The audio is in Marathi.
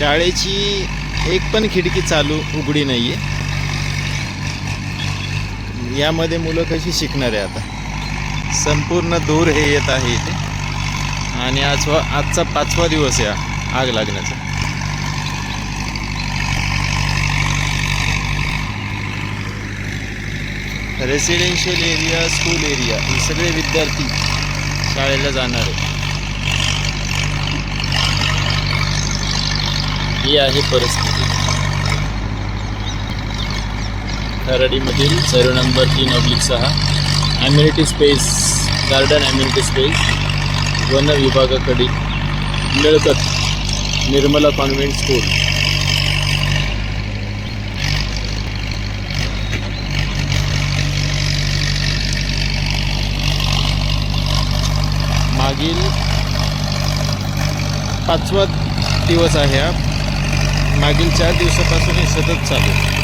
शाळेची एक पण खिडकी चालू उघडी नाहीये. यामध्ये मुलं कशी शिकणार आहे आता. संपूर्ण धूर हे येत आहे इथे आणि आजचा 5वा दिवस आहे आग लागण्याचा. रेसिडेन्शियल एरिया, स्कूल एरिया हे सगळे विद्यार्थी शाळेला जाणार आहे. ही आहे परिस्थिती खराडीमधील 0 number 3/6 amenity space garden amenity space वन विभागाकडील निळकत निर्मला कॉन्व्हेंट स्कूल. मागील 5वा दिवस आहे हा. मागील 4 दिवसापासून हे सतत चालू आहे.